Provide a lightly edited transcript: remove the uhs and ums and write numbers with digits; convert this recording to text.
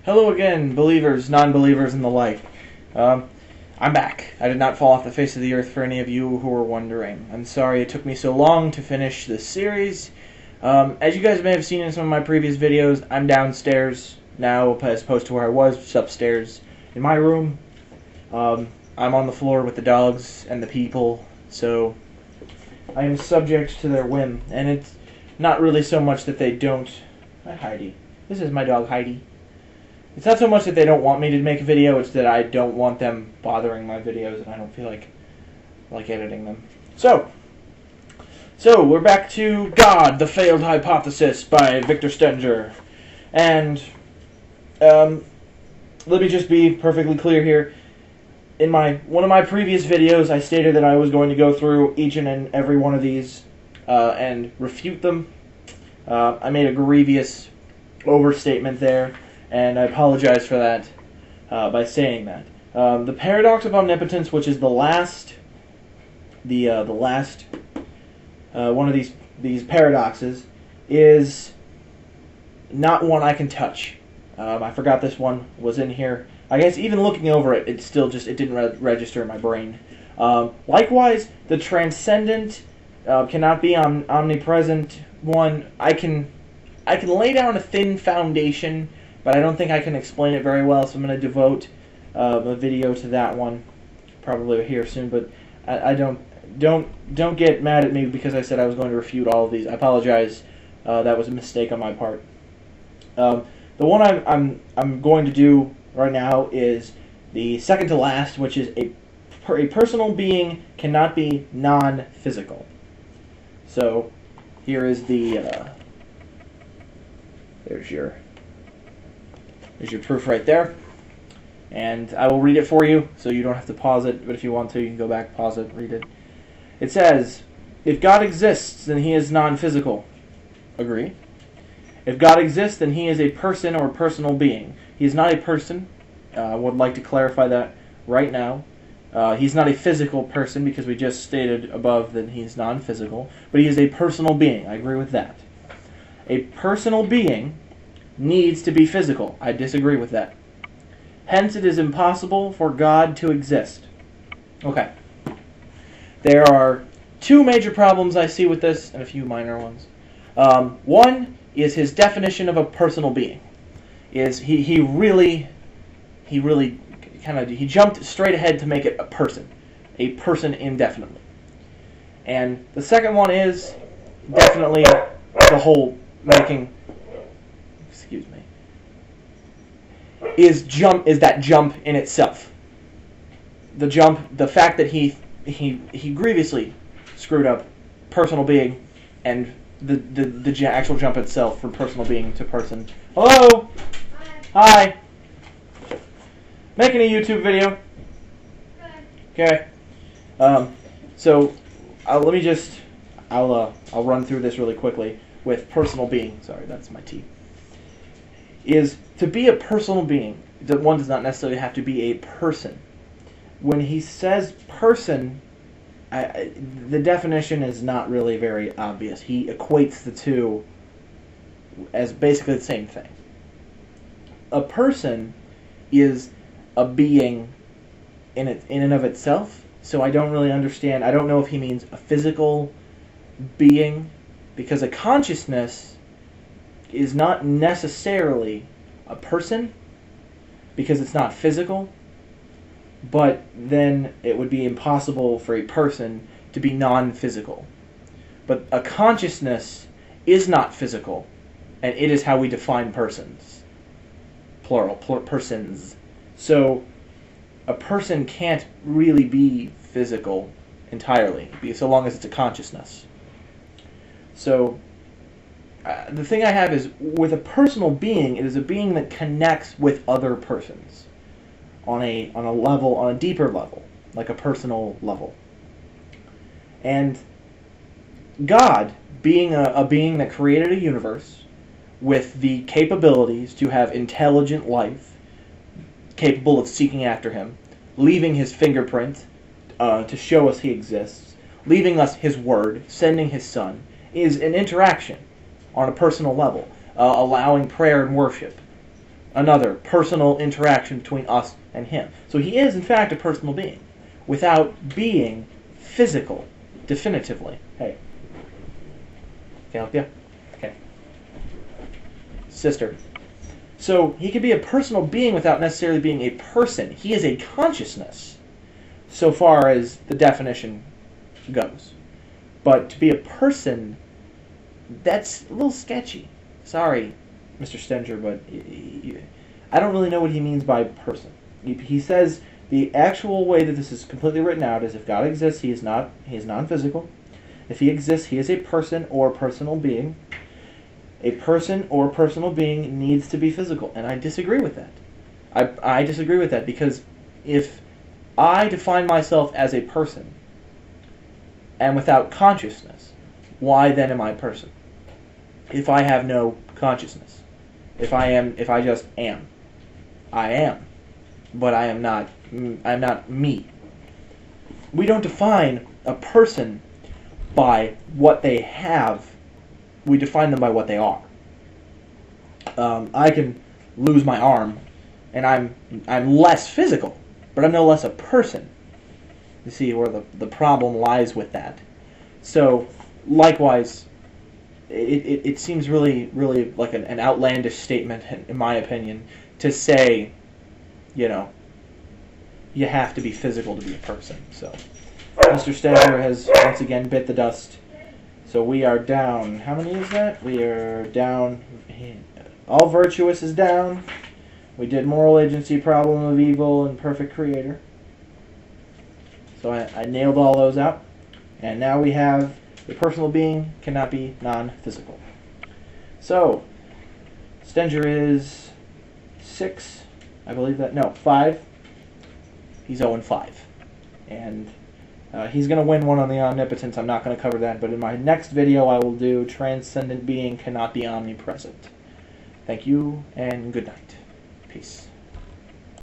Hello again, believers, non-believers, and the like. I'm back. I did not fall off the face of the earth for any of you who were wondering. I'm sorry it took me so long to finish this series. As you guys may have seen in some of my previous videos, I'm downstairs now as opposed to where I was, just upstairs in my room. I'm on the floor with the dogs and the people, so I am subject to their whim. And it's not really so much that they don't... Hi, Heidi. This is my dog, Heidi. It's not so much that they don't want me to make a video, it's that I don't want them bothering my videos and I don't feel like editing them. So we're back to God, the Failed Hypothesis by Victor Stenger. And let me just be perfectly clear here. In one of my previous videos, I stated that I was going to go through each and every one of these and refute them. I made a grievous overstatement there, and I apologize for that by saying that. The paradox of omnipotence, which is the last one of these paradoxes, is not one I can touch. I forgot this one was in here. I guess even looking over it, it didn't register in my brain. Likewise, the transcendent cannot be omnipresent one. I can lay down a thin foundation, but I don't think I can explain it very well, so I'm going to devote a video to that one, probably here soon. But I don't get mad at me because I said I was going to refute all of these. I apologize. That was a mistake on my part. The one I'm going to do right now is the second to last, which is a personal being cannot be non-physical. So here is the there's your proof right there, and I will read it for you so you don't have to pause it, but if you want to, you can go back, pause it, read it. It says, if God exists, then he is non-physical. Agree. If God exists, then he is a person or personal being. He is not a person. I would like to clarify that right now. He's not a physical person because we just stated above that he's non-physical, but he is a personal being. I agree with that. A personal being needs to be physical. I disagree with that. Hence, it is impossible for God to exist. Okay. There are two major problems I see with this, and a few minor ones. One is his definition of a personal being. He really jumped straight ahead to make it a person indefinitely. And the second one is definitely the whole making. Excuse me. Is that jump in itself? The fact that he grievously screwed up personal being and the actual jump itself from personal being to person. Hello. Hi. Making a YouTube video. Okay. So I'll run through this really quickly with personal being. Sorry, that's my tea. Is to be a personal being, one does not necessarily have to be a person. When he says person, the definition is not really very obvious. He equates the two as basically the same thing. A person is a being in and of itself, so I don't really understand. I don't know if he means a physical being, because a consciousness is not necessarily a person because it's not physical, but then it would be impossible for a person to be non-physical. But a consciousness is not physical, and it is how we define persons. Plural, persons. So a person can't really be physical entirely, so long as it's a consciousness. So the thing I have is, with a personal being, it is a being that connects with other persons on a deeper level, like a personal level. And God, being a being that created a universe with the capabilities to have intelligent life, capable of seeking after him, leaving his fingerprint to show us he exists, leaving us his word, sending his son, is an interaction on a personal level, allowing prayer and worship, another personal interaction between us and him. So he is, in fact, a personal being without being physical, definitively. Hey. Can I help you? Okay. Sister. So he can be a personal being without necessarily being a person. He is a consciousness, so far as the definition goes. But to be a person, that's a little sketchy. Sorry, Mr. Stenger, but I don't really know what he means by person. He says the actual way that this is completely written out is if God exists, he is non-physical. If he exists, he is a person or personal being. A person or personal being needs to be physical, and I disagree with that. I disagree with that because if I define myself as a person and without consciousness, why then am I a person? If I have no consciousness, if I just am, I am, but I'm not me. We don't define a person by what they have. We define them by what they are. I can lose my arm, and I'm less physical, but I'm no less a person. You see where the problem lies with that. So, likewise, it seems really like an outlandish statement, in my opinion, to say, you know, you have to be physical to be a person. So, Mr. Stenger has once again bit the dust. So we are down. How many is that? We are down. All virtuous is down. We did moral agency, problem of evil, and perfect creator. So I nailed all those out. And now we have a personal being cannot be non-physical. So Stenger is 6. I believe that. No, 5. He's 0-5. And he's going to win one on the omnipotence. I'm not going to cover that, but in my next video I will do transcendent being cannot be omnipresent. Thank you, and good night. Peace.